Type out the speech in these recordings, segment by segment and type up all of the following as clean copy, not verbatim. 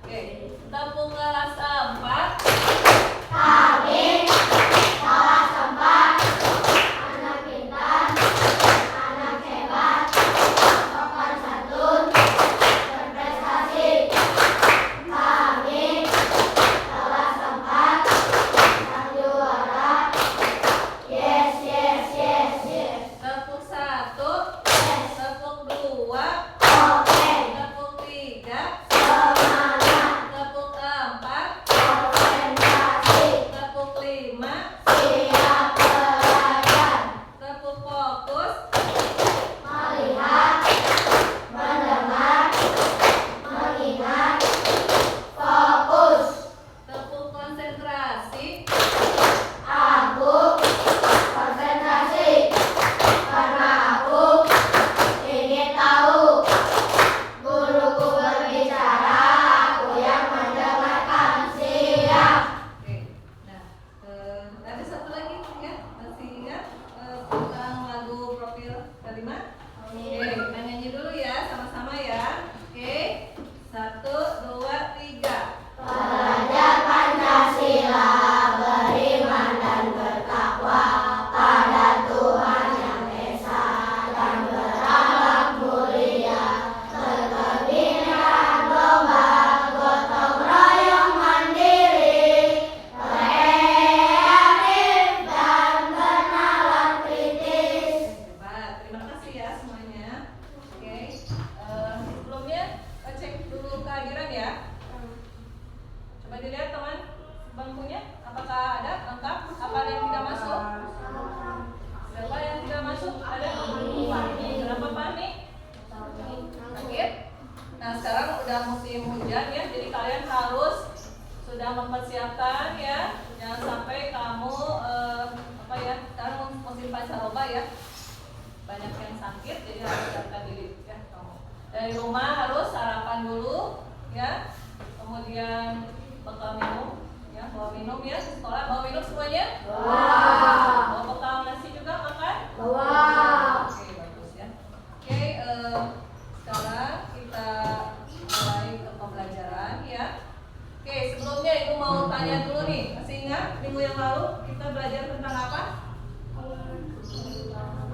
Oke, tepung kelas 4. Kami kelas 4 anak pintar, anak hebat, sopan santun, berprestasi. Kami kelas 4 sang juara. Yes, yes, yes, yes. Tepung 1. Yes. Tepung 2. Oke. Tepung 3. Semangat. Tepung 4. Konsentrasi. Tepung 5. Siap belajar. Tepung fokus. Melihat, mendengar, mengingat, fokus. Tepung konsentrasi. Aku konsentrasi karena aku ingin tahu. Guruku berbicara, aku yang mendengarkan. Siap. Oke. Nah, ada satu lagi ya. Masih ingat tentang lagu profil kalimat? Oke, kita nyanyi dulu ya sama-sama ya. Oke. 1, 2, 3. Belajar Pancasila, beriman dan bertakwa pada Tuhan Yang Esa dan berakhlak mulia, berkebinekaan global, gotong royong mandiri, kreatif dan bernalar kritis. Hebat. Terima kasih ya semuanya. Oke. Sebelumnya cek dulu kehadiran ya. Coba dilihat teman bangkunya, apakah ada lengkap? Apa ada yang tidak masuk? Siapa yang tidak masuk? Ada? Kenapa panik? Sakit? Nah sekarang udah musim hujan ya, jadi kalian harus sudah mempersiapkan ya. Jangan sampai kamu sekarang musim pancaroba ya, banyak yang sakit, jadi harus siapkan diri ya kamu. Dari rumah harus sarapan dulu ya, kemudian bekal minum ya, bawa minum ya ke sekolah, bawa minum semuanya. Bawa bekal nasi juga makan. Oke, bagus ya. Oke, sekarang kita mulai ke pembelajaran ya. Oke, sebelumnya ibu mau tanya dulu nih, masih ingat minggu yang lalu kita belajar tentang apa?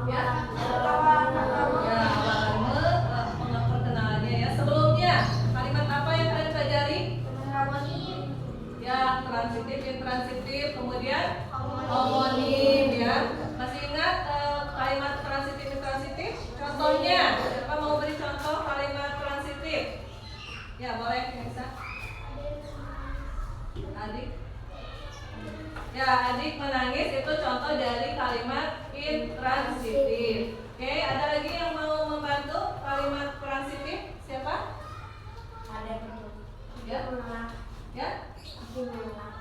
Ya, perkenalannya ya. Sebelumnya kalimat apa yang kalian pelajari? Ya, transitif, intransitif, kemudian homonim ya. Masih ingat kalimat transitif, intransitif? Contohnya, siapa mau beri contoh kalimat transitif? Ya, boleh, bisa. Adik. Ya, adik menangis itu contoh dari kalimat intransitif. Oke, ada lagi yang mau membantu kalimat transitif? Siapa? Ya. Ya?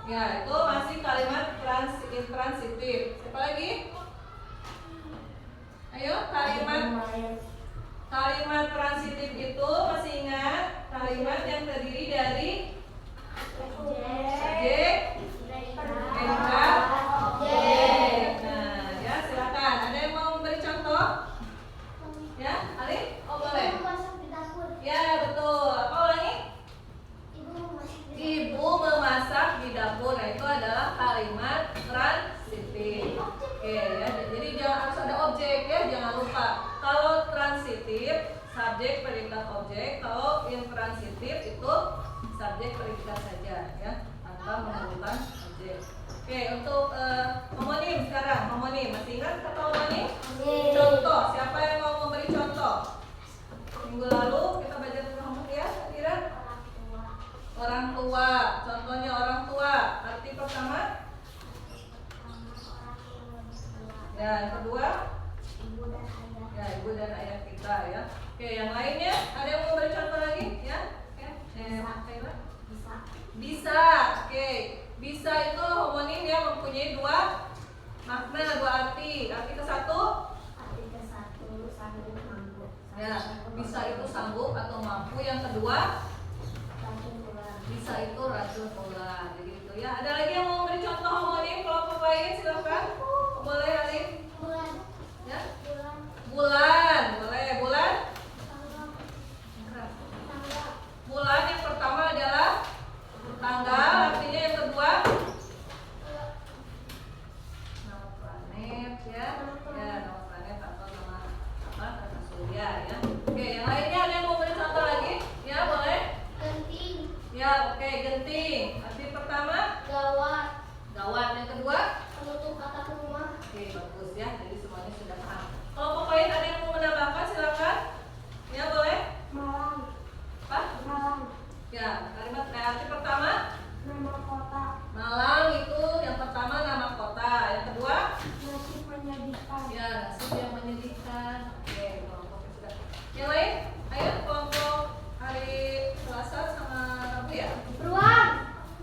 Ya, itu masih kalimat intransitif. Siapa lagi? Ayo, kalimat transitif itu masih ingat kalimat yang terdiri dari subjek, predikat, objek. Nah, ya silakan. Ada yang mau memberi contoh? Ya, Alif? Oh boleh. Ya betul. Apa ulangi? Ibu memasak di dapur. Nah, itu adalah kalimat transitif. Oke ya. Jadi jangan harus ada objek ya. Jangan lupa. Kalau transitif subjek, predikat, objek. Kalau intransitif itu subjek, predikat saja ya. Tanpa menggunakan objek. Oke, untuk homonim sekarang. Homonim, masih ingat kata homonim? Contoh, siapa yang mau memberi contoh? Minggu lalu kita belajar tentang homonim ya, kira orang tua. Contohnya orang tua. Arti pertama? Ya, yang kedua? Ya, ibu dan ayah kita ya. Oke, yang lainnya ada yang mau memberi contoh lagi? Ya? Bisa. Oke. Bisa itu homonim yang mempunyai dua makna, dua arti. Arti ke satu? Ya, bisa itu sanggup atau mampu. Yang kedua? Bisa itu racun ular. Jadi itu ya. Ada lagi yang mau memberi contoh homonim? Kelompok lain silakan. Boleh Alif? Ya? Bulan. Boleh bulan? Bulan yang pertama adalah Siap, oke, genting. Arti pertama, Gawat. gawat. Yang kedua, Penutup atap rumah. oke, bagus ya. Jadi semuanya sudah paham. Kelompok lain ada yang mau menambahkan, silakan. Ya, boleh. Malang. Apa? Malang. Ya, kalimat arti pertama, Nama kota. Malang itu yang pertama nama kota. Yang kedua, Nasib menyedihkan. ya, nasib yang menyedihkan. Oke, kelompok sudah. Yang lain, ayo kelompok hari Selasa sama Rabu ya. Beruang.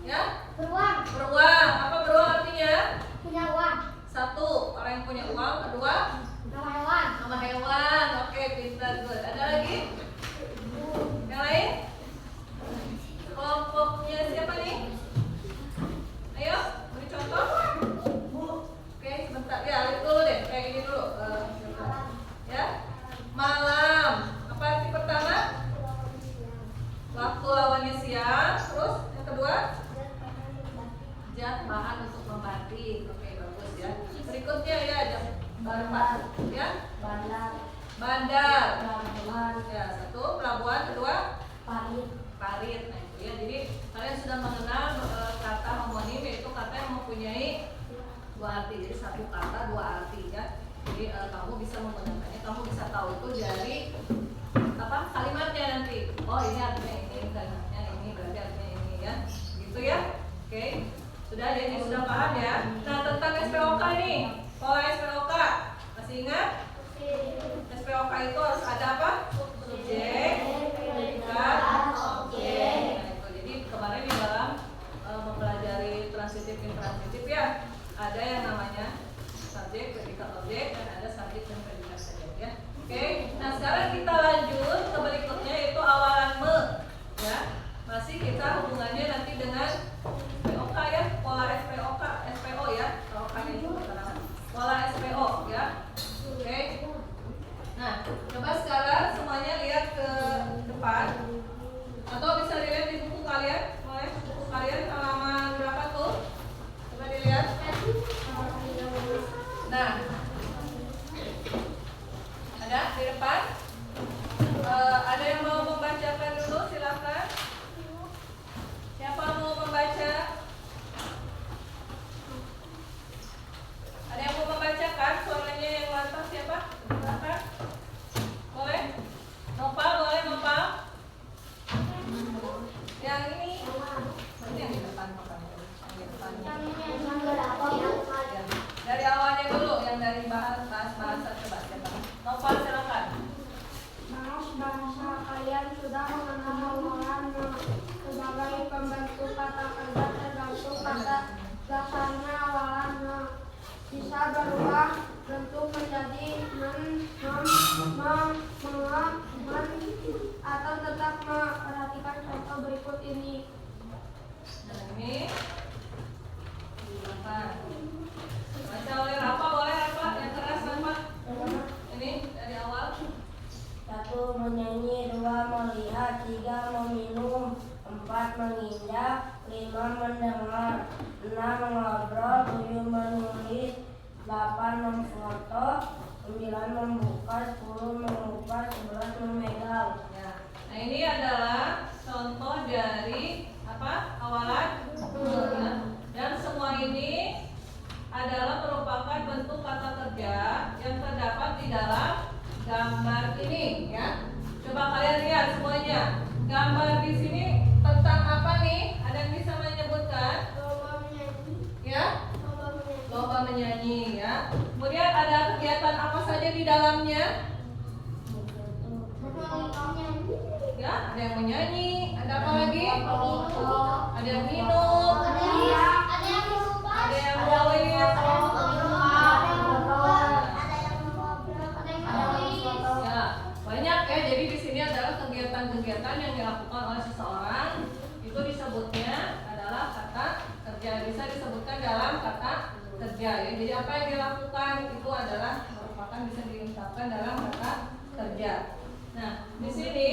Ya, Beruang. beruang. Apa beruang artinya? Punya uang. Satu, orang yang punya uang. Kedua, Nama hewan. nama hewan. Oke, pintar, good. Ada lagi? Yang lain? Kelompoknya siapa nih? Ayo, beri contoh. Oke, sebentar. Ya, lihat dulu deh. Kayak gini dulu. Ya, malam. Apa arti pertama? Waktu lawannya siang. Terus yang kedua, zat bahan untuk membatik. Oke, bagus ya. Berikutnya ya, bandar. Ya, Bandar. bandar. Pelabuhan. Ya, satu pelabuhan. Kedua, Parit. parit. Nah itu ya. Jadi kalian sudah mengenal kata homonim, yaitu kata yang mempunyai dua arti. Jadi satu kata dua arti ya. Jadi kamu bisa menggunakannya, kamu bisa tahu itu dari apa kalimatnya nanti. Oh ini artinya ini, kalimatnya ini berarti artinya ini ya. Gitu ya. Oke. Sudah jadi sudah paham ya. Nah tentang SPOK nih, pola SPOK masih ingat? SPOK itu harus ada apa? Subjek, predikat, objek. Nah itu jadi kemarin di dalam mempelajari transitif intransitif ya, ada yang namanya subjek, predikat, objek, dan ada subjek dan predikat saja ya. Oke. Nah sekarang kita lanjut ke berikutnya yaitu awalan me ya. Masih kita hubungannya nanti dengan SPOK ya, pola SPOK, SPO ya. Kalau kalian itu keterangan pola SPO ya. Oke. Nah, coba sekarang semuanya lihat ke depan atau bisa dilihat di buku kalian. Boleh buku kalian halaman berapa tuh? Coba dilihat. Nah, ada di depan. Ada yang mau membacakan dulu, silakan. Siapa mau membaca? Ada yang mau membacakan? Suaranya yang lantang siapa? Silakan. Boleh? Nopal, boleh Nopal? Yang ini? Ini yang di depan Nopal. Yang di depan. Ya. Dari awalnya dulu, yang dari bahasa coba siapa? Nopal silakan. Mas, bahasa kalian sudah mengenal hawalan sebagai pembentuk kata kerja tergantung kata dasarnya awalan bisa berubah bentuk menjadi atau tetap memperhatikan contoh berikut ini. Nah ini silakan. Baca oleh Rafa, boleh Rafa? Yang keras Rafa. Ini dari awal. 1. Menyanyi, 2. Melihat, 3. Meminum, 4. Menginjak, 5. Mendengar, 6. Mengobrol, 7. Menulis, 8. Memfoto, 9. Membuka, 10. Mengupas, 11. Memegang. Ya. Nah ini adalah contoh dari apa? Awalan ya. Dan semua ini adalah merupakan bentuk kata kerja yang terdapat di dalam gambar ini ya. Coba kalian lihat semuanya. Gambar di sini tentang apa nih? Ada yang bisa menyebutkan? Lomba menyanyi. Ya? Lomba menyanyi. Lomba menyanyi ya. Kemudian ada kegiatan apa saja di dalamnya? Ya, ada yang menyanyi, ada apa lagi? Ada yang minum, ada yang menulis. Ya, banyak ya. Jadi di sini adalah kegiatan-kegiatan yang dilakukan oleh seseorang. Itu disebutnya adalah kata kerja. Bisa disebutkan dalam kata kerja ya. Jadi apa yang dilakukan itu adalah merupakan bisa diungkapkan dalam kata kerja. Nah, di sini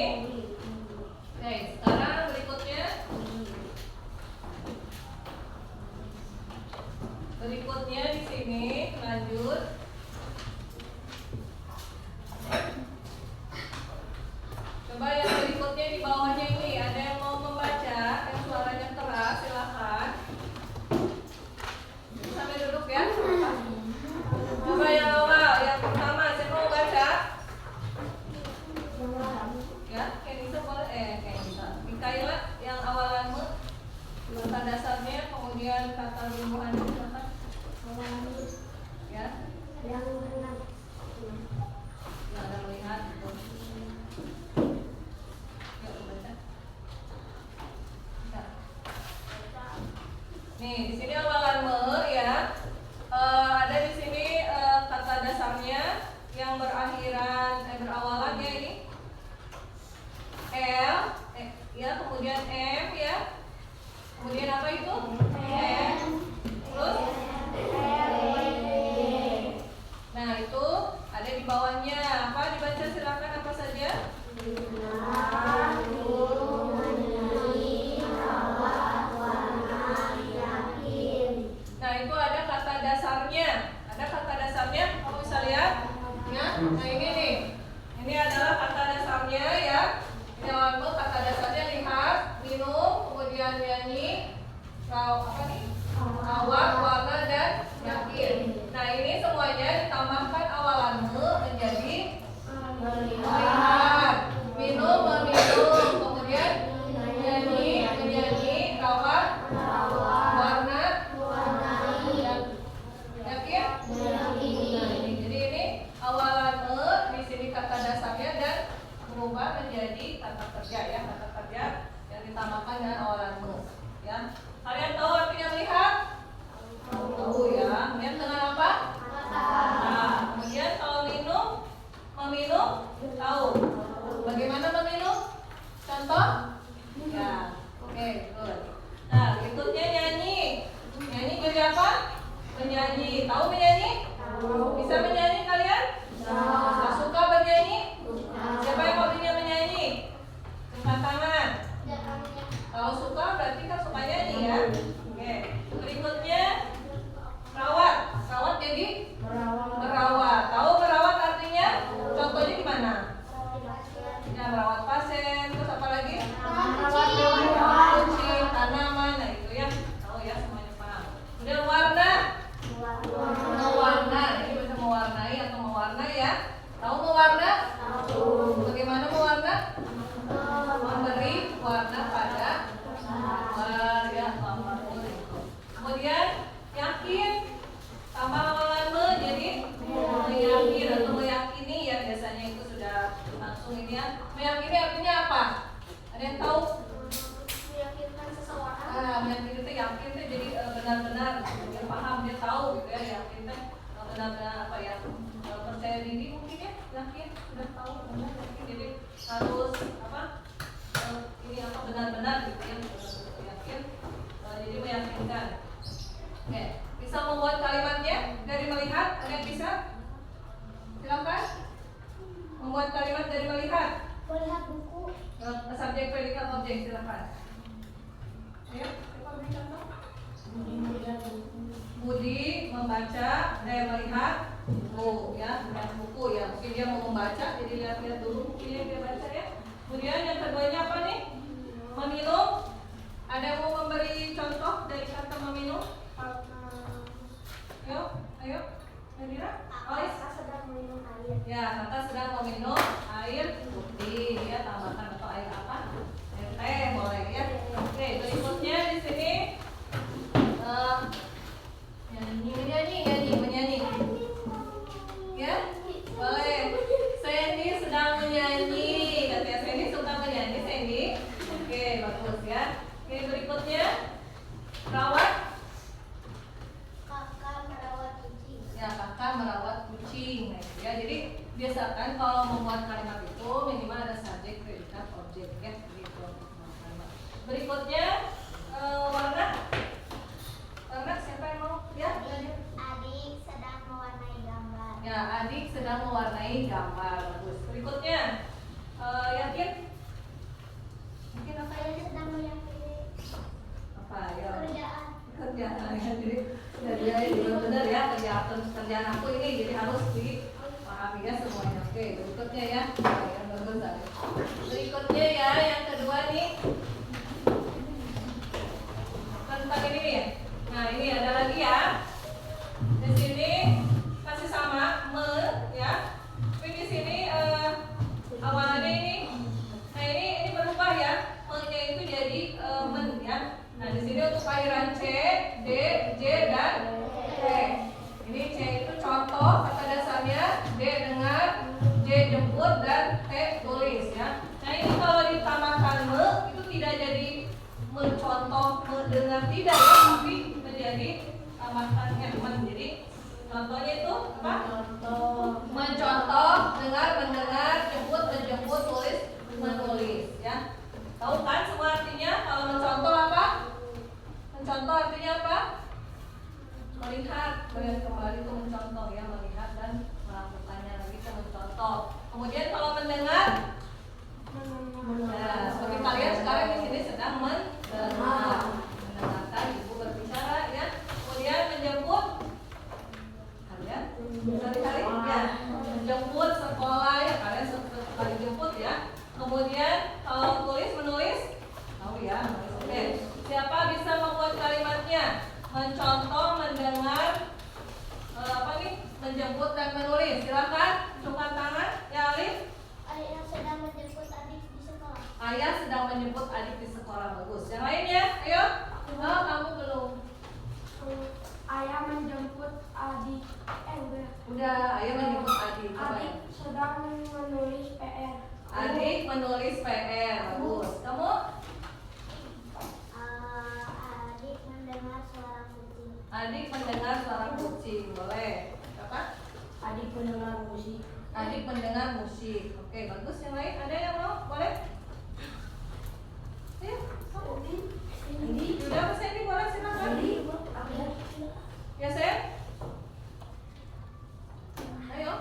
oke, sekarang berikutnya di sini lanjut. Coba yang berikutnya di bawahnya ini ada yang mau membaca? Yang kata dasarnya, kemudian kata tumbuhannya silakan. Ya. Yang ada melihat gitu. Yuk baca. Nah. Nih di sini awalan me ya. Ada di sini kata dasarnya yang berawalan ya ini L, ya kemudian M ya, kemudian apa itu M, terus nah itu ada di bawahnya apa dibaca silakan apa saja. Nah itu ada kata dasarnya, kamu bisa lihat ya. Nah ini nih, ini adalah kata dasarnya ya. Ini awal kata dasarnya lihat, minum, kemudian nyanyi, apa nih? Awak, warna dan yakin. Nah ini semuanya ditambahkan awalan me menjadi melihat, minum, meminum, kemudian menyanyi, rawat, warna, yakin. Jadi ini awalan me di sini kata dasarnya dan berubah menjadi kata kerja ya, kata kerja yang ditambahkan dengan awalan me ya. Kalian tahu artinya melihat? Tahu ya. Kemudian dengan apa? Nah, kemudian kalau meminum tahu. Bagaimana meminum? Contoh? Ya. Oke, good. Nah, berikutnya nyanyi. Nyanyi jadi apa? Menyanyi. Tahu menyanyi? Bisa menyanyi kalian? Bisa. Suka bernyanyi? Siapa yang hobinya menyanyi? Angkat tangan. Kalau suka berarti kan suka nyanyi ya. Oke. Berikutnya merawat. Merawat jadi merawat. Tahu merawat artinya? Contohnya gimana? Ya, merawat pasien. Terus apa lagi? Merawat kucing, tanaman. Nah itu ya. Tahu ya, semuanya paham. Kemudian warna. Mewarna. Ini bisa mewarnai atau mewarna ya. Tahu mewarna? Bagaimana mewarna? Memberi warna pada ya, apapun itu. Kemudian yakin, tambah awalan me jadi meyakin atau meyakini ya, biasanya itu sudah langsung ini ya. Meyakini artinya apa? Ada yang tahu? Meyakinkan seseorang. Meyakini itu yakin itu jadi benar-benar dia paham, dia tahu gitu ya. Yakin itu benar-benar apa ya? Percaya diri mungkin ya, yakin sudah tahu benar yakin jadi harus apa? Ini apa benar-benar gitu ya, yakin. Jadi meyakinkan. Oke, bisa membuat kalimatnya dari melihat. Ada yang bisa? Silakan. Membuat kalimat dari melihat. Melihat buku. Subjek, predikat, objek, silakan. Ayo, siapa beri contoh? Budi membaca, melihat buku ya, melihat buku ya. Mungkin dia mau membaca, jadi lihat-lihat dulu mungkin yang dia baca ya. Kemudian yang keduanya apa nih? Meminum. Ada yang mau memberi contoh dari kata meminum? Ayo, Nadira. Kakak sedang meminum air. Ya, kakak sedang meminum air putih. Ya, tambahkan atau air apa? Air teh boleh ya. Oke, berikutnya di sini menyanyi. Ya, boleh. Sandy sedang menyanyi. Katanya Sandy suka menyanyi, Sandy. Oke, bagus ya. Oke, berikutnya rawat. Kakak merawat kucing. Ya, kakak merawat kucing. Nah, itu ya. Jadi biasakan kalau membuat kalimat itu minimal ada subjek, predikat, objek ya. Gitu. Berikutnya warna. Warna siapa yang mau? Ya, lanjut. Adik sedang mewarnai gambar. Ya, adik sedang mewarnai gambar. Bagus. Berikutnya yakin? Yakin apa Saya yakin? sedang meyakini Apa ya? kerjaan. Ya, jadi benar-benar ya kerjaan aku ini jadi harus dipahami ya semuanya. Oke, berikutnya ya. Yang bagus. Berikutnya ya, yang kedua nih tentang ini nih ya. Nah, ini ada lagi ya. Di sini masih sama me ya. Tapi di sini awalannya ini. Nah, ini berubah ya. Me-nya itu jadi men ya. Nah di sini untuk akhiran C, D, J dan T. Ini C itu contoh kata dasarnya, D dengar, J jemput dan T tulis ya. Nah ini kalau ditambahkan me itu tidak jadi mencontoh mendengar tidak ya, tapi menjadi tambahkannya men. Jadi contohnya itu apa? Mencontoh, dengar, mendengar, jemput, menjemput, tulis, menulis ya. Tahu kan semua artinya? Kalau mencontoh apa? Mencontoh artinya apa? Melihat, melihat kembali itu mencontoh ya, melihat dan melakukannya lagi itu mencontoh. Kemudian kalau mendengar, nah, seperti kalian sekarang di sini sedang mendengarkan ibu berbicara ya. Kemudian menjemput, kalian sekali-kali ya, menjemput sekolah ya, kalian sekali jemput ya. Kemudian kalau tulis menulis, tahu ya, menulis. Oke. Siapa bisa membuat kalimatnya? Mencontoh, mendengar, apa nih? Menjemput dan menulis. Silakan, angkat tangan. Ya Alif. Ayah sedang menjemput adik di sekolah. Ayah sedang menjemput adik di sekolah. Bagus. Yang lainnya, ayo. Oh, kamu belum. Ayah menjemput adik. Udah, ayah menjemput adik. Adik sedang menulis PR. Adik menulis PR. Bagus. Kamu? Adik mendengar suara kucing. Adik mendengar suara kucing. Boleh. Apa? Adik mendengar musik. Adik mendengar musik. Oke, bagus. Yang lain ada yang mau? Boleh? Ayo, kamu. Ini udah apa sih? Ini boleh silakan. Ya, saya. Ayo.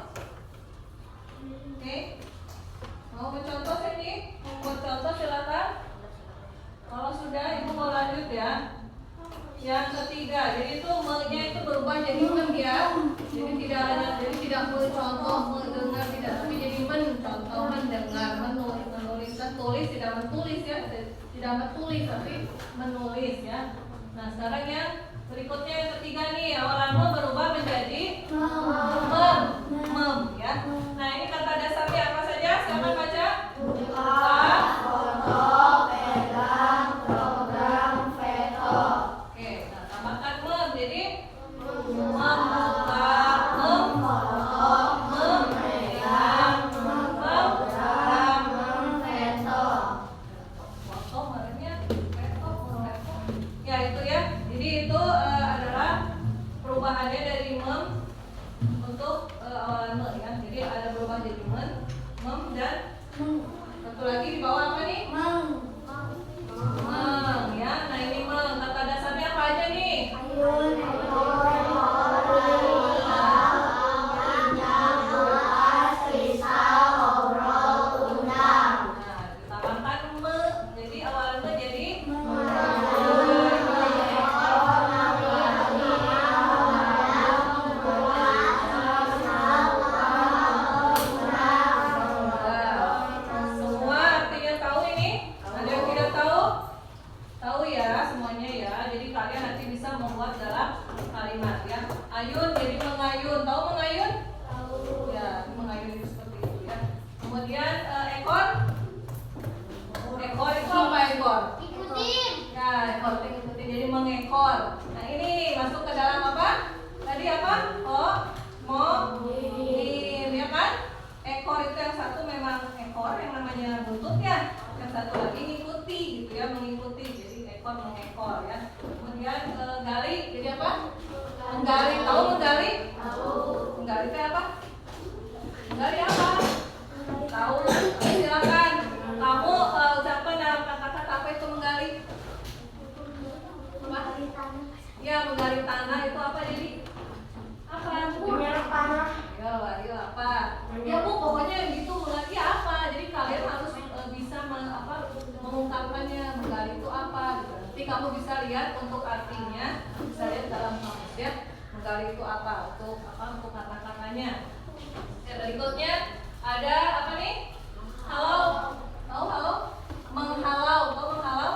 Oke. Mau mencontoh sini? Mau contoh silakan. Kalau sudah, ibu mau lanjut ya. Yang ketiga, jadi itu me-nya itu berubah jadi men ya. Jadi tidak hanya, jadi tidak mencontoh, mendengar tidak, tapi jadi mencontoh, mendengar, menulis, dan tulis tidak menulis ya, tidak menulis tapi menulis ya. Nah sekarang yang berikutnya yang ketiga nih, awalan me berubah menjadi mem ya. Nah ini kata dasarnya apa saja? Silakan baca. Perubahannya dari mem untuk awalan me ya. Jadi ada berubah jadi mem dan satu lagi di bawah apa nih? Meng ya. Nah ini meng. Kata dasarnya apa aja nih? Ditambahkan me. Jadi awalan me jadi ayun jadi mengayun. Tahu mengayun? Tahu. Ya, mengayun itu seperti itu ya. Kemudian ekor. Ekor itu apa ekor? Ikutin. Ya, ekor itu ikutin jadi mengekor. Nah, ini masuk ke dalam apa? Tadi apa? Mim, ya kan? Ekor itu yang satu memang ekor yang namanya buntut ya. Yang satu lagi ngikuti gitu ya, mengikuti. Jadi ekor mengekor ya. Kemudian gali jadi apa? Menggali, tahu menggali? Tahu. Menggali itu apa? Menggali apa? Tahu. Silakan. Kamu ucapkan dalam kata-kata apa itu menggali? Apa? Ya, menggali tanah itu apa jadi? Apa? Menyerap tanah. Ayo apa? Ya bu, pokoknya gitu menggali apa? Jadi kalian harus bisa mengungkapkannya. Menggali itu apa? Gitu. Nanti kamu bisa lihat untuk artinya, bisa lihat dalam kamus ya. Menggali itu apa? Untuk apa? Untuk kata-katanya. Berikutnya ada apa nih? Halau. Tahu halau? Menghalau. Tahu menghalau?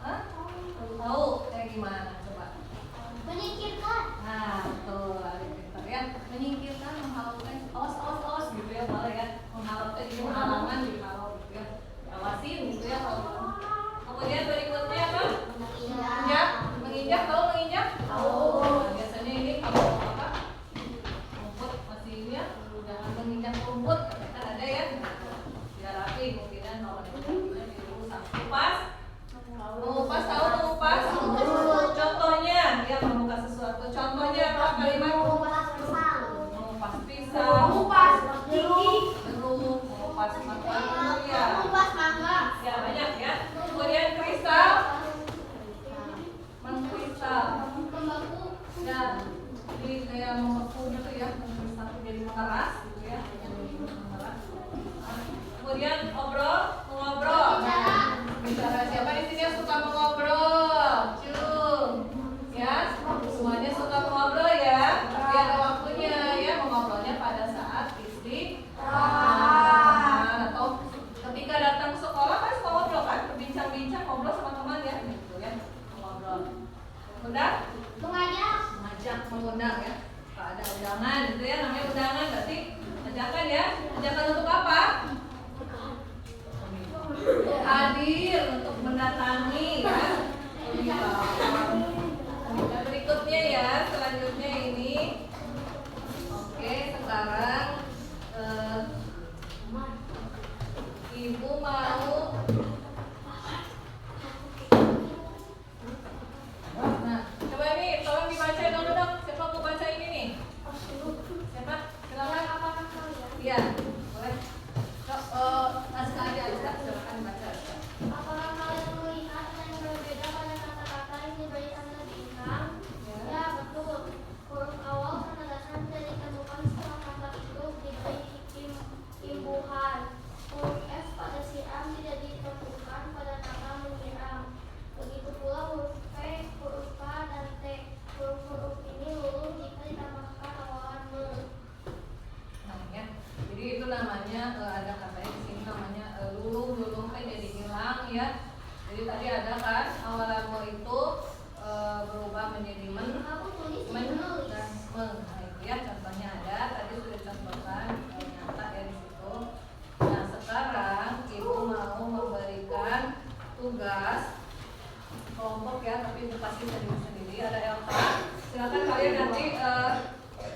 Hah? Tahu? Kayak gimana? Coba. Menyingkirkan. Nah, betul. Ada pintar ya. Menyingkirkan, menghalau. Awas gitu ya, malah ya. Menghalau itu jadi halangan, dihalau gitu ya. Awasin gitu ya kalau. Kemudian Kemudian berikutnya apa? Menginjak. Menginjak, tahu menginjak? Tahu. Nah, biasanya ini kalau apa? Rumput masih ini ya, jangan menginjak rumput. Kan ada ya. Biar rapi, mungkinan kalau ada kakinya dirusak. Kupas. Mengupas, tahu mengupas? Contohnya, dia membuka sesuatu. Contohnya apa kalimat? Mengupas pisang. Mengupas gigi. Belum. Mengupas makanan ya. Ya banyak ya. Kemudian kristal. Mengkristal. Ya. Jadi kayak membeku gitu ya. Kristal jadi mengeras gitu ya. Mengeras. Kemudian ngobrol, mengobrol. Bicara siapa di sini yang suka mengobrol? Cung. Ya, semuanya suka mengobrol ya. Tapi ada waktunya ya, mengobrolnya pada saat istirahat atau ketika datang ke sekolah kan suka ngobrol kan, berbincang-bincang ngobrol sama teman ya, gitu ya, ngobrol. Undang? Mengajak, mengundang ya. Kalau ada undangan gitu ya, namanya undangan berarti ajakan ya. Ajakan untuk apa? Hadir, untuk mendatangi ya. Dan berikutnya ya, selanjutnya ini. Oke, sekarang ibu mau. Nah, coba ini tolong dibaca dulu dong. Siapa mau baca ini nih? Siapa? Silakan. Iya, boleh. Aska aja, silakan baca. Apakah kalian melihat ada yang berbeda pada kata-kata yang diberi tanda bintang? Ya, betul. Huruf awal penegasan tidak ditentukan setelah kata itu diberi imbuhan. Huruf F pada siram tidak ditentukan pada kata menyiram. Begitu pula huruf P, huruf K, dan T. Huruf-huruf ini luluh jika ditambahkan awalan me. Nah, ya. Jadi itu namanya ada katanya di sini namanya lulung kan jadi hilang ya. Jadi tadi ada kan awalan mo itu berubah menjadi men dan meng. Nah itu ya contohnya ada tadi sudah dicontohkan nyata ya di situ. Nah sekarang ibu mau memberikan tugas kelompok ya, tapi itu pasti sendiri. Ada Elsa. Silakan kalian nanti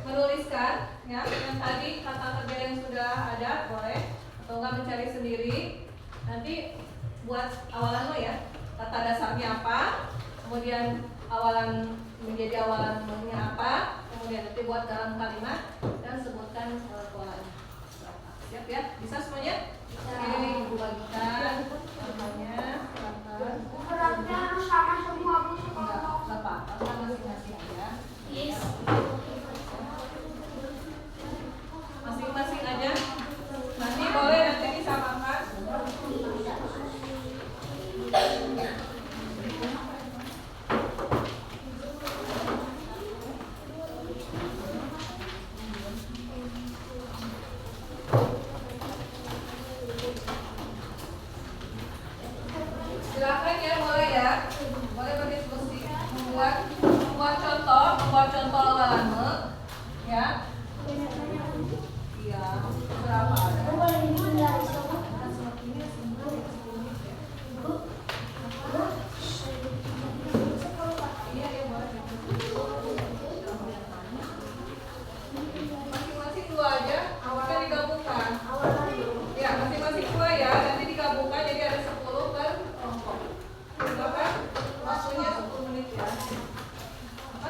menuliskan ya yang tadi kata kerja yang sudah ada boleh atau enggak mencari sendiri. Nanti buat awalan lo ya, kata dasarnya apa, kemudian awalan menjadi awalan nya apa, kemudian nanti buat dalam kalimat dan sebutkan polanya. Siap ya? Bisa semuanya? Ini ibu bagikan contohnya. Beratnya harus sama semua Bu. Enggak apa-apa, masing-masing aja. Yes. Masing-masing aja. Nanti boleh nanti disamakan. Silakan ya, boleh ya. Boleh berdiskusi, membuat contoh awalanmu ya. Iya, berapa ada? Iya, ya boleh. Masing-masing dua aja, kita digabungkan. Ya, masing-masing dua ya, nanti digabungkan jadi ada 10 per kelompok. Silakan, waktunya 10 menit ya. Apa?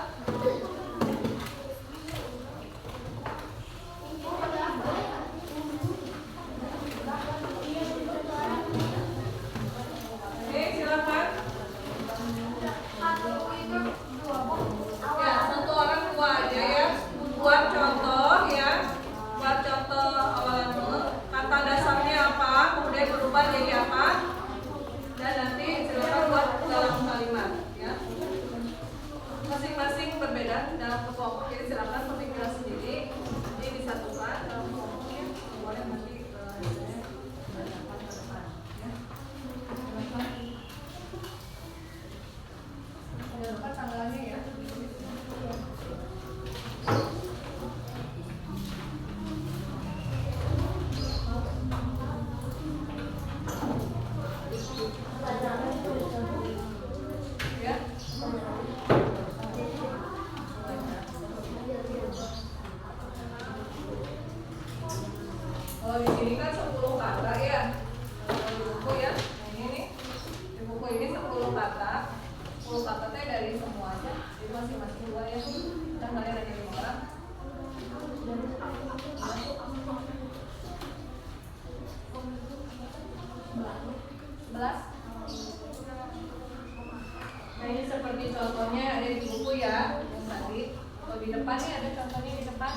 kata teh dari semua aja. Jadi masing-masing 2 ya. Dan kalian ada 5 orang. 11. Nah ini seperti contohnya ada di buku ya, yang tadi. Kalau di depan nih ada contohnya di depan.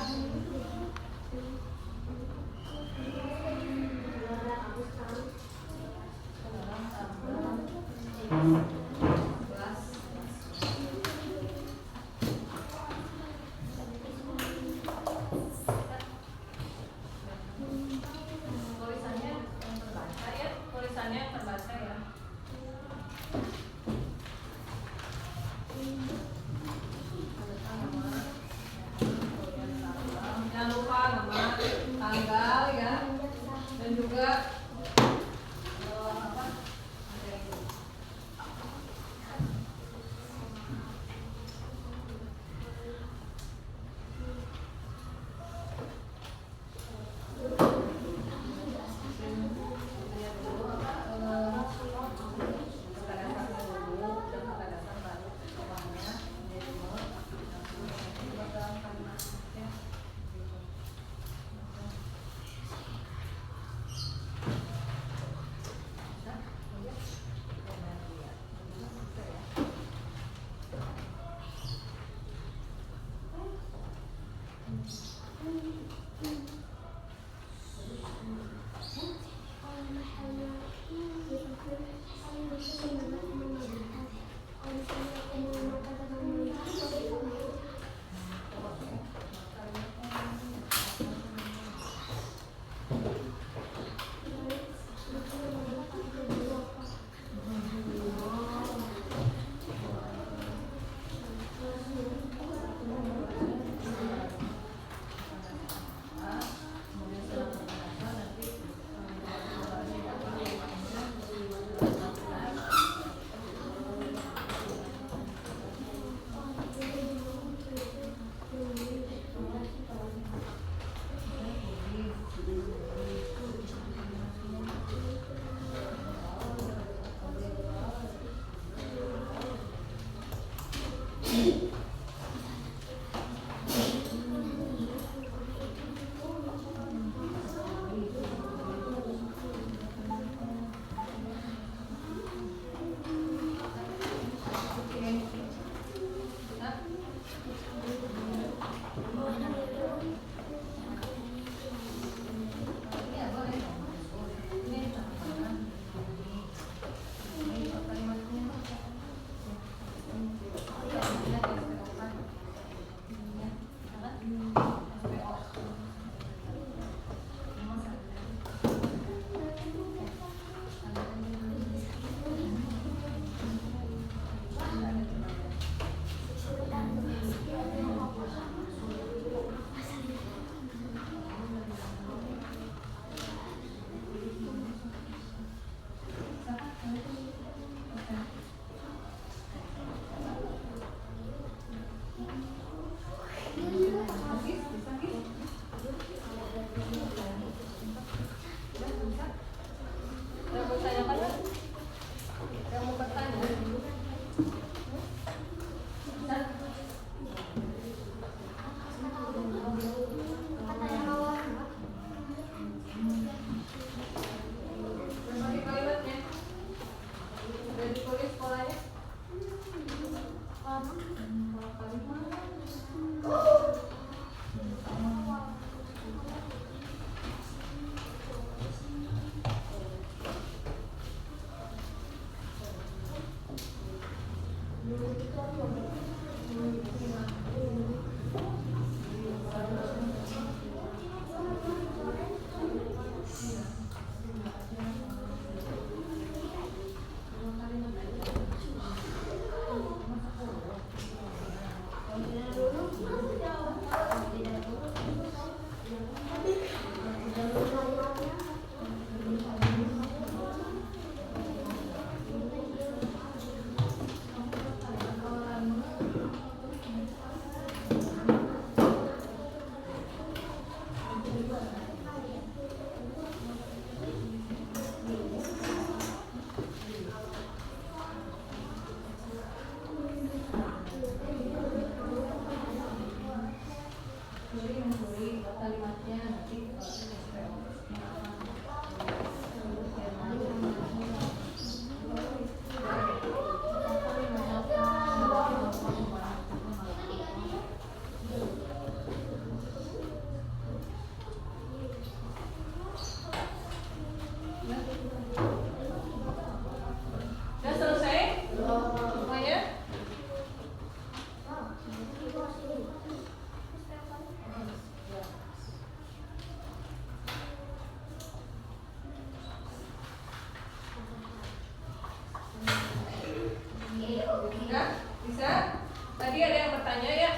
tadi ada yang bertanya ya,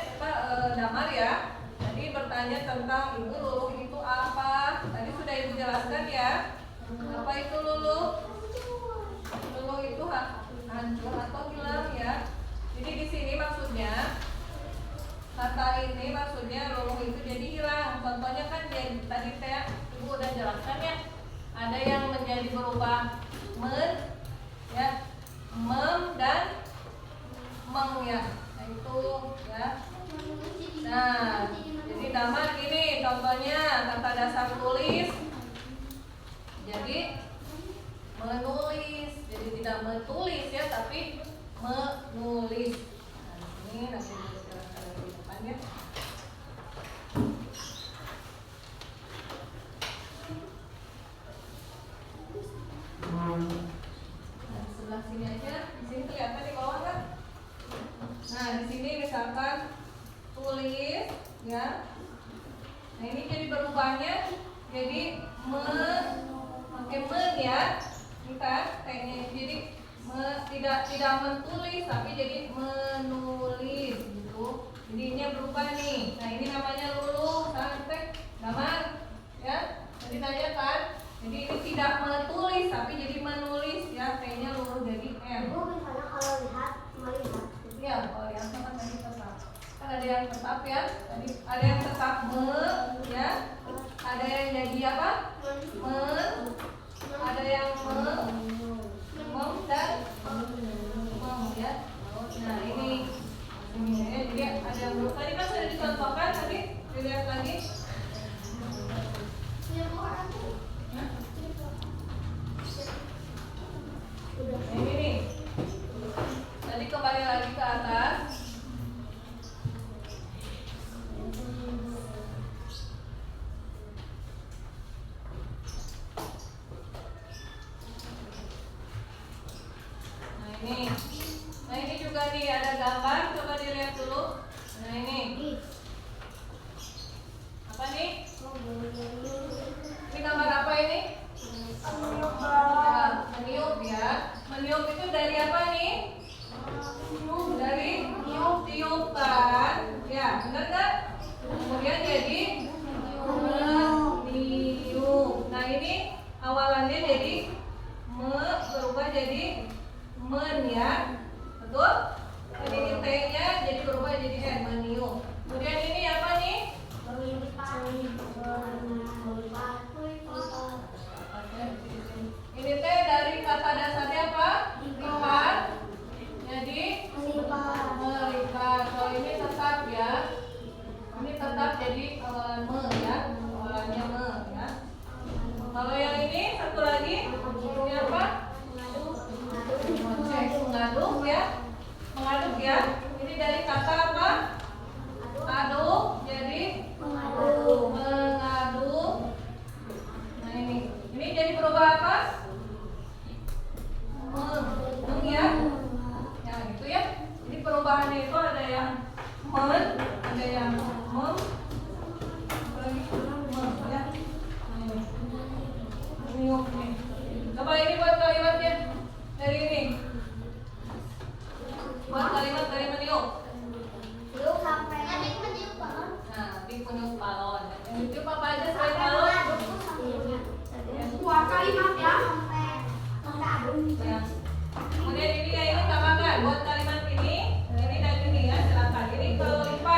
Damar ya. Tadi bertanya tentang Ibu luluh itu apa? Tadi sudah Ibu jelaskan ya. Apa itu luluh? Luluh itu hancur atau hilang ya. Jadi di sini maksudnya kata ini maksudnya luluh itu jadi hilang. Contohnya kan tadi Ibu udah jelaskan ya. Ada yang menjadi berubah ya, mem dan meng ya. Nah itu ya. Nah, jadi Damar gini contohnya kata dasar tulis. Jadi menulis. Jadi tidak menulis ya, tapi menulis. Nah, ini nanti dijelaskan di depan ya. Nah, sebelah sini aja. Di sini kelihatan di bawah kan? Nah, di sini misalkan tulis ya. Nah, ini jadi berubahnya jadi pakai men ya. Ini kan kayaknya jadi tidak mentulis tapi jadi menulis gitu. Jadinya berubah nih. Nah, ini namanya luluh. Sampai Damar ya. Tadi tanya kan? Jadi ini tidak menulis tapi jadi menulis ya. Kayaknya luluh jadi M. Ibu misalnya kalau lihat, melihat. Ya, kalau yang sama tadi tetap. Kan ada yang tetap ya. Tadi ada yang tetap ya. Ada yang jadi apa? Ada yang dan ya. Nah, ini ya. Jadi ada yang belum. Tadi kan sudah dicontohkan tadi. Dilihat lagi. Nah, ini nih. Tadi kembali lagi ke atas. Nah ini juga nih ada gambar, coba dilihat dulu. Nah ini apa nih? Ini gambar apa ini? Ya, meniup ya. Meniup itu dari apa nih? Dari tiup-tiupan. Ya, benar kan? Kemudian jadi meniup. Nah ini awalannya jadi berubah jadi men ya. Betul? Jadi ini T-nya jadi berubah jadi N, meniup. Kemudian ini apa nih? Ini T dari kata dasarnya apa? Lipat. Jadi melipat. Kalau ini tetap ya. Ini tetap jadi awalan me ya. Awalannya me ya. Kalau yang ini satu lagi ini apa? Mengaduk ya. Mengaduk ya. Ini dari kata apa? Aduk. Jadi mengaduk. Nah ini jadi berubah apa? Meng ya. Ya gitu ya. Jadi perubahannya itu ada yang men, ada yang mem, lagi mem ya. Meniup nih. Coba ini buat kalimatnya dari ini. Buat kalimat dari meniup. Tiup sampai. Adik meniup balon. Nah, di meniup balon. Yang ditiup apa aja selain balon? Dua kalimat ya. Sampai aduk. Ya. Kemudian ini ya, ini tambahkan buat kalimat ini dan ini ya silakan. Ini kalau lipat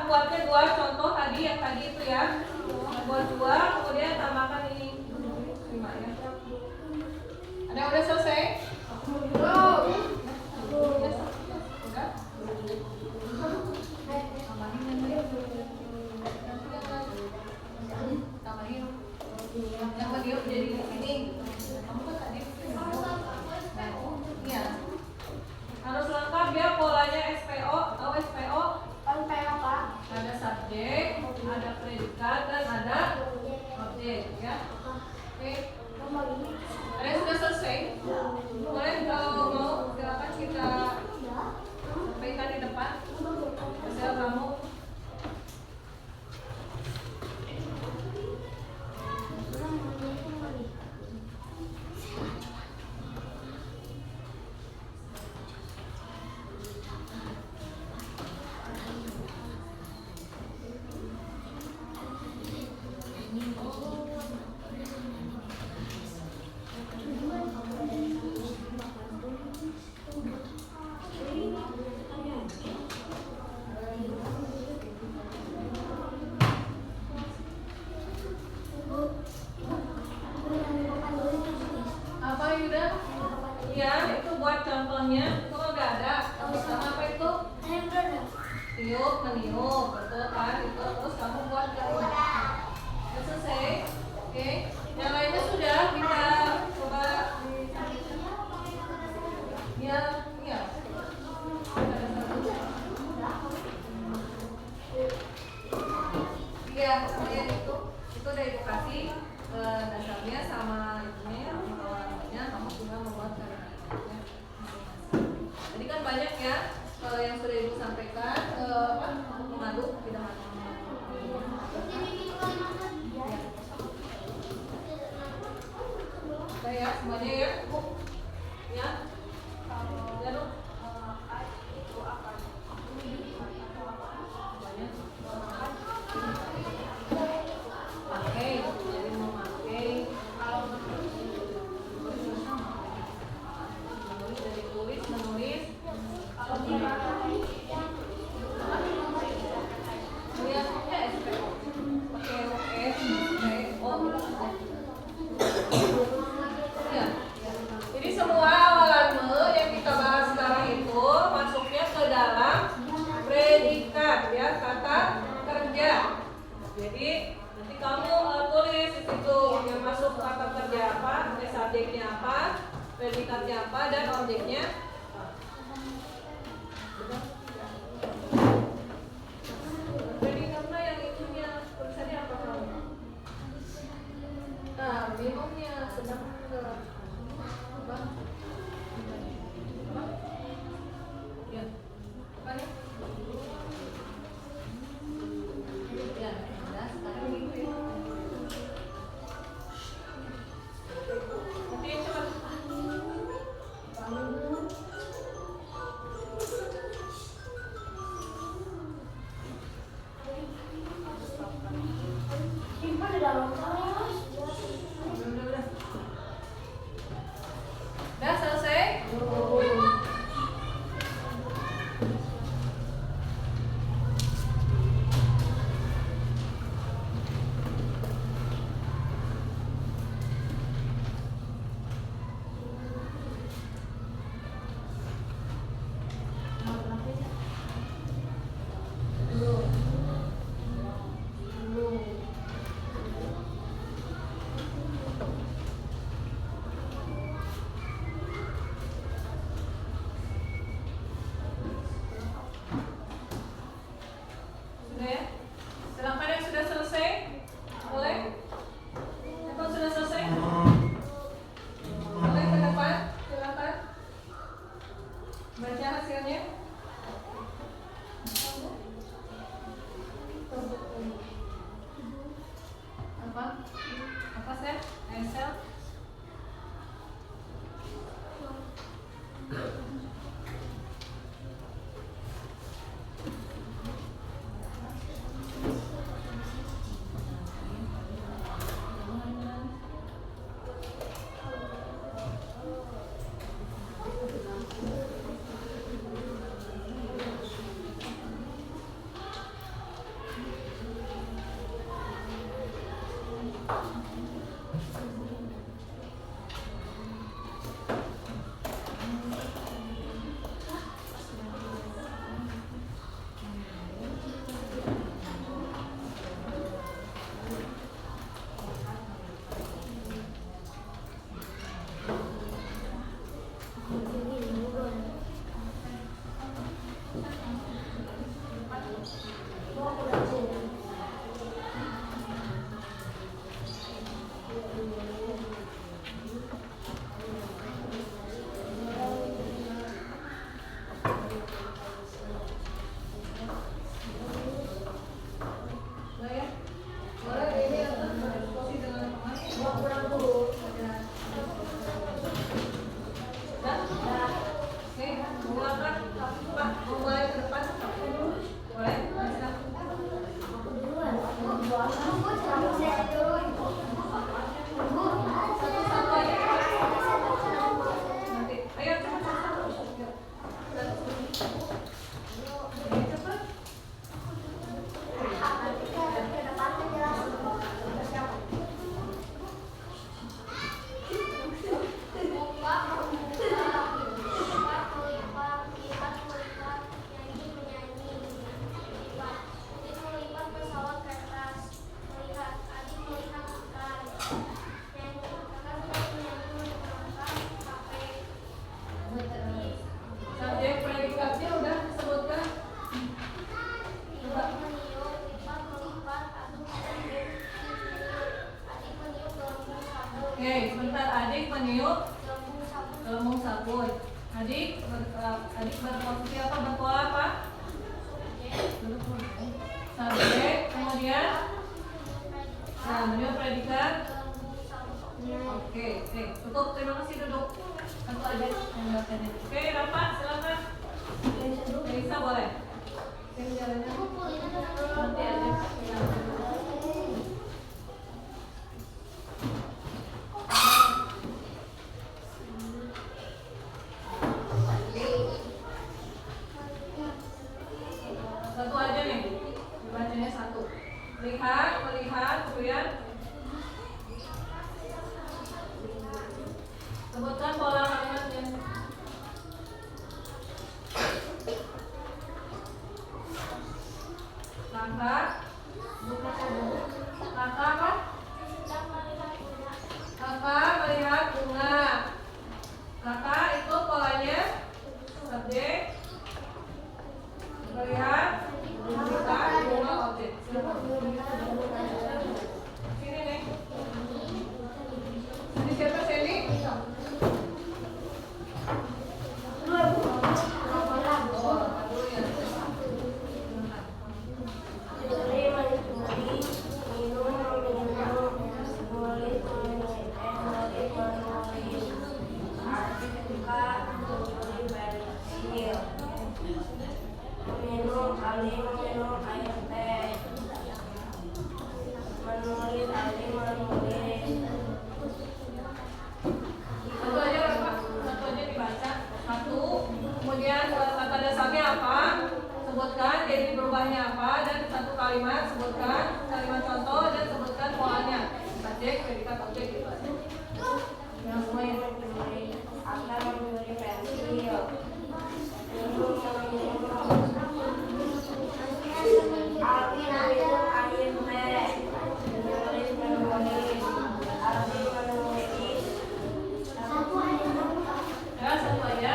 buatnya 2 contoh tadi yang tadi itu ya. Buat 2, kemudian tambahkan ini 5 ya. Ada yang udah selesai? Udah? Tambahin. Yang tadi jadi di sini. Kamu kan tadi iya. Harus lengkap ya polanya SPO, SPO. Ada subjek, ada predikat, dan ada objek ya. Oke. Ada yang sudah selesai? Boleh kalau mau silakan kita sampaikan di depan hasil kamu. Apa Yuda? Iya, itu buat contohnya. Itu nggak ada. Sama apa itu? Tiup, meniup, betul kan? Itu terus kamu buat kamu. Udah selesai? Oke. Yang lainnya sudah kita coba. Ya, iya. Iya, saya itu udah edukasi dasarnya sama itunya, awalnya kamu juga membuat kalimatnya. Jadi kan banyak ya yang sudah ibu sampaikan mengaduk tidak madu. Udah ya semuanya ya, ya. Lalu itu apa? Pakai, jadi memakai menulis ya. Jadi semua awalan me yang kita bahas sekarang itu masuknya ke dalam predikat ya, kata kerja. Jadi nanti kamu tulis di situ yang masuk kata kerja apa, subjeknya apa, predikatnya apa, dan objeknya. Predikatnya yang itunya tulisannya apa kamu? Nah, minumnya sedang apa? Ya, apa nih? Ya, nah sekarang gitu ya. Nanti coba. Oke, sebentar. Adik meniup gelembung sabun. Adik berposisi apa? Berpola apa? Subjek. Kemudian meniup predikat. Oke, cukup. Terima kasih, duduk. Satu aja yang melakukannya. Oke, Rafa, silakan. Elisa boleh. Sini jalannya. Nanti aja. Satu aja nih. Dibacanya satu. Lihat, melihat, kemudian sebutkan pola kalimatnya. Langkah. Langkah apa? Kakak melihat bunga. Kakak itu polanya subjek. Melihat bunga objek. Sini nih. Ini siapa Sandy? Sebutkan jadi berubahnya apa dan satu kalimat sebutkan kalimat contoh dan sebutkan polanya. Subjek, predikat, objek gitu aja. Yang semua yang akan memberi pensil. Satu aja.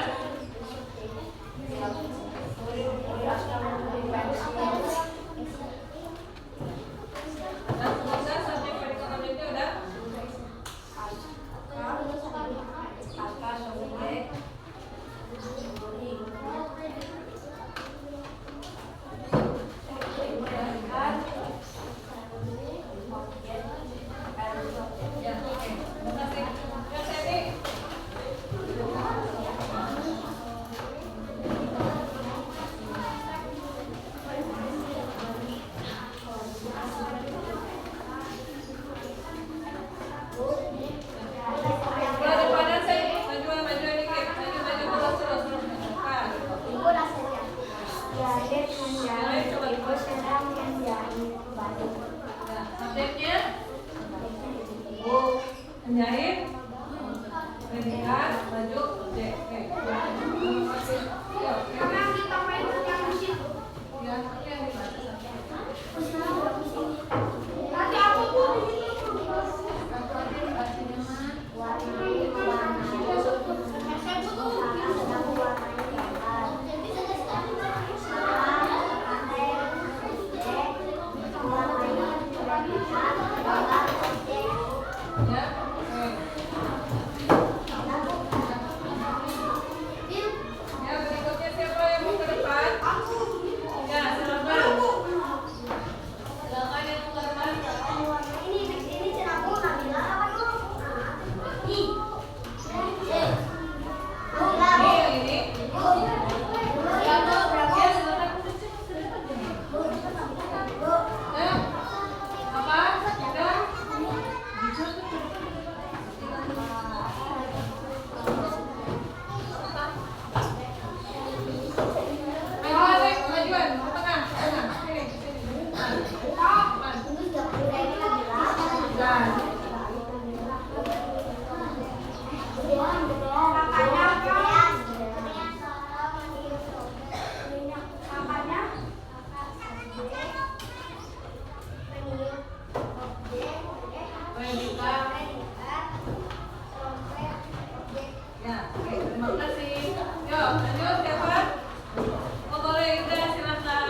Subjeknya menjahit, predikat, baju, objek. Berikutnya siapa yang mau ke depan? Ya, silakan. Silakan yang mau ke depan. Ini cerahku Nabila apa dulu? Ih. Ini. Ya, berapa? Silakan. Apa? Udah? Ya, oke, terima kasih. Yuk, lanjut siapa? Oh, boleh, udah silakan.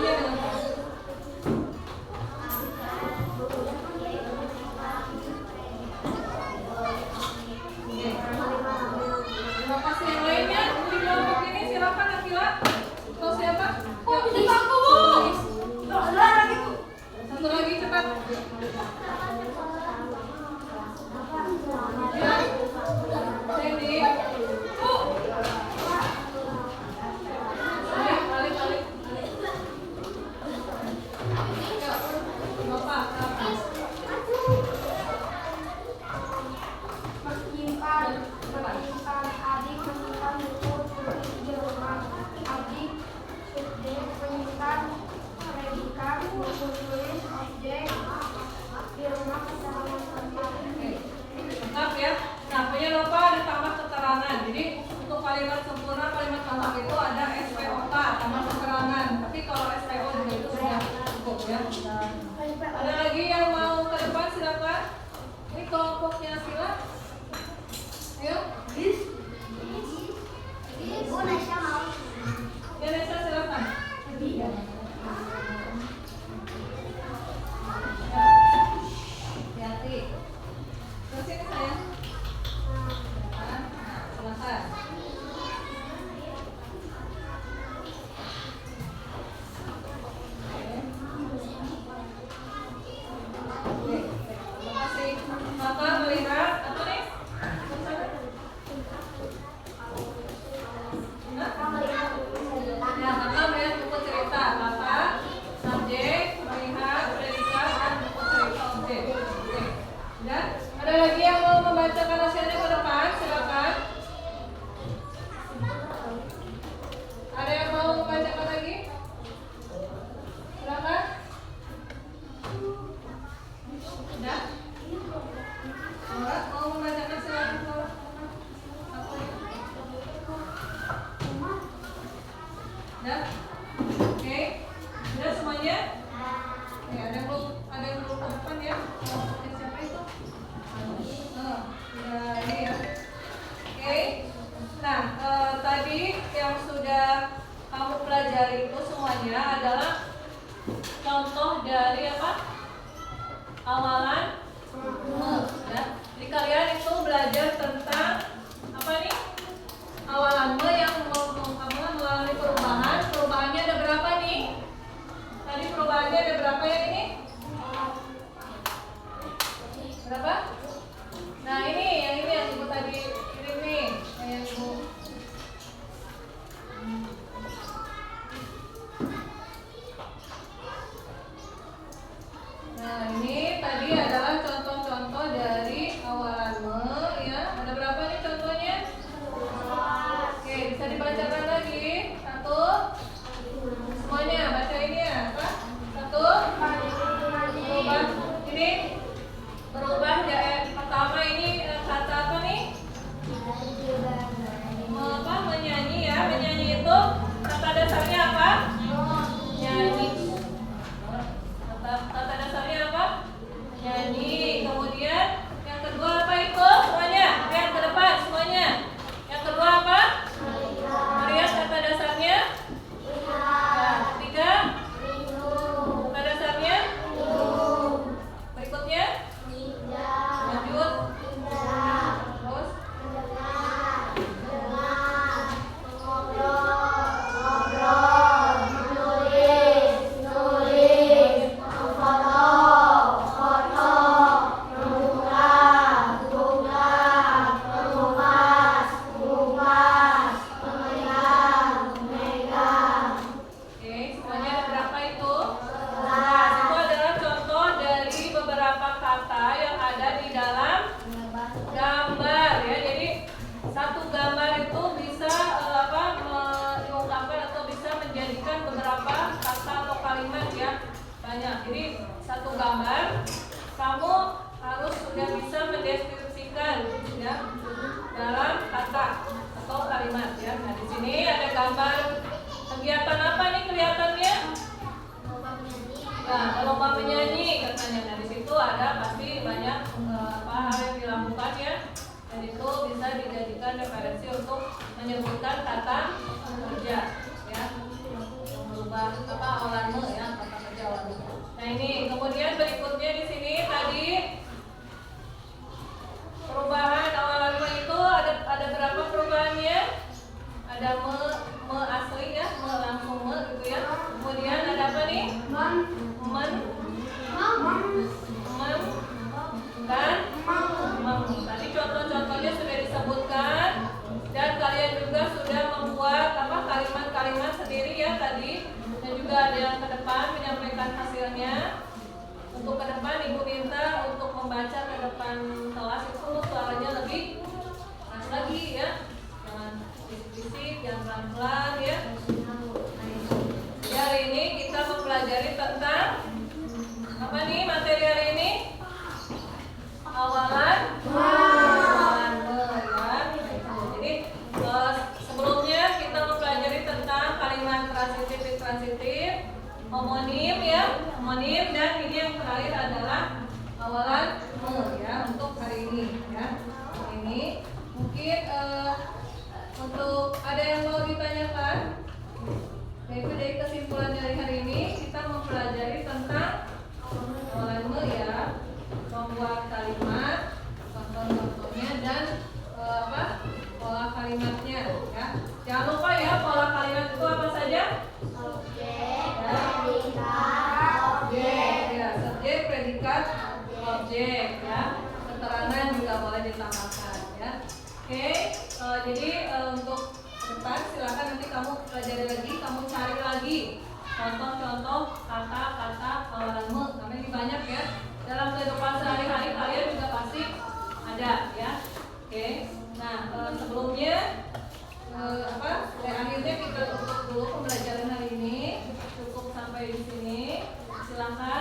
Bunyinya dengan keras. Terima kasih. Yang lainnya di kelompok ini silakan Akila. Atau siapa? Oh, di bangku Bu. Satu lagi cepat. Ya. Sandy. Bu. Balik. Ya. Bapak. Menyimpan adik menyimpan buku di rumah adik subjek menyimpan predikat buku tulis objek di rumah kesalahan objek. Lengkap ya. Nah, punya lupa ada tambah keterangan. Jadi untuk kalimat sempurna kalimat lengkap itu ada SPOK tambah keterangan. Tapi kalau SPO juga itu sudah cukup ya. Ada lagi yang mau ke depan silakan. Ini kelompoknya Sila. Ayo. Bu Nasya mau. Ya Nesa silakan. Hati-hati. Terus ini saya. Silakan. Oke. Terima kasih. Maka melihat apa nih? Ya, maka melihat buku cerita, maka subjek, melihat, predikat, dan buku cerita objek. Oke. Dan ada lagi yang mau membacakan hasilnya ke depan, silakan. Ada yang mau membacakan lagi? Silakan. Sudah? Laura, mau membacakan silakan Laura. Udah? Oke. Udah semuanya? Ya, ada yang belum ke depan ya? Siapa itu? Udah ini ya. Oke. Nah, tadi yang sudah kamu pelajari itu semuanya adalah contoh dari apa? Awalan ya. Jadi kalian itu belajar tentang apa nih? Awalan yang mengalami perubahan. Perubahannya ada berapa nih? Tadi perubahannya ada berapa ya ini? Berapa? Nah ini yang ibu tadi kirim nih, yang ibu. Nah ini tadi adalah contoh-contoh dari awalan ya. Ada berapa nih contohnya? Oke, bisa dibacakan lagi. Satu. Semuanya baca ini ya. Apa? Satu. Berubah. Ini berubah ya. Pertama ini kata apa nih? Menyanyi ya. Menyanyi itu kata dasarnya apa? Nyanyi. Kata dasarnya apa? Nyanyi. Kemudian yang kedua apa itu? Semuanya. Lihat ke depan semuanya. Yang kedua apa? Melihat kata dasarnya. Nah, ketiga. Kata dasarnya. Berikutnya. Lanjut. Terus. Oke, semuanya ada berapa itu? Nah, itu adalah contoh dari beberapa kata yang ada di dalam gambar ya. Jadi satu gambar itu bisa diungkapkan atau bisa menjadikan beberapa kata atau kalimat ya. Banyak. Jadi satu gambar kamu harus sudah bisa mendeskripsikan ya dalam kata atau kalimat ya. Nah, di sini ada gambar kegiatan apa nih kelihatannya? Nah, lomba menyanyi katanya. Nah, di situ ada pasti banyak hal yang dilakukan ya. Dan itu bisa dijadikan referensi untuk menyebutkan kata kerja ya. Merubah awalan me ya, kata kerja awalan me. Nah ini kemudian berikutnya di sini tadi perubahan awalan me itu ada berapa perubahannya? Ada me asli ya, me langsung me gitu ya. Kemudian ada apa nih? Men dan tadi contoh-contohnya sudah disebutkan dan kalian juga sudah membuat kalimat-kalimat sendiri ya tadi, dan juga ada yang ke depan menyampaikan hasilnya. Untuk ke depan ibu minta untuk membaca ke depan kelas itu suaranya lebih keras lagi ya, jangan bisik-bisik, jangan pelan-pelan ya. Hari ini kita mempelajari tentang apa nih materi hari ini? Awalan me ya. Jadi sebelumnya kita mempelajari tentang kalimat transitif, homonim ya, homonim, dan ini yang terakhir adalah awalan me ya untuk hari ini ya. Ini mungkin untuk ada yang mau ditanyakan? Yaitu dari kesimpulan dari hari ini kita mempelajari tentang awalan me ya, membuat kalimat, contoh-contohnya dan pola kalimatnya ya. Jangan lupa ya pola kalimat itu apa saja? Subjek, predikat, objek. Ya, subjek, predikat, objek ya. Keterangan juga boleh ditambahkan ya. Oke, jadi untuk depan silakan nanti kamu pelajari lagi, kamu cari lagi contoh-contoh kata-kata awalan me, karena ini banyak ya. Dalam kehidupan sehari-hari kalian juga pasti ada ya. Oke. Nah, sebelumnya akhirnya kita tutup dulu pembelajaran hari ini. Cukup sampai di sini. Silakan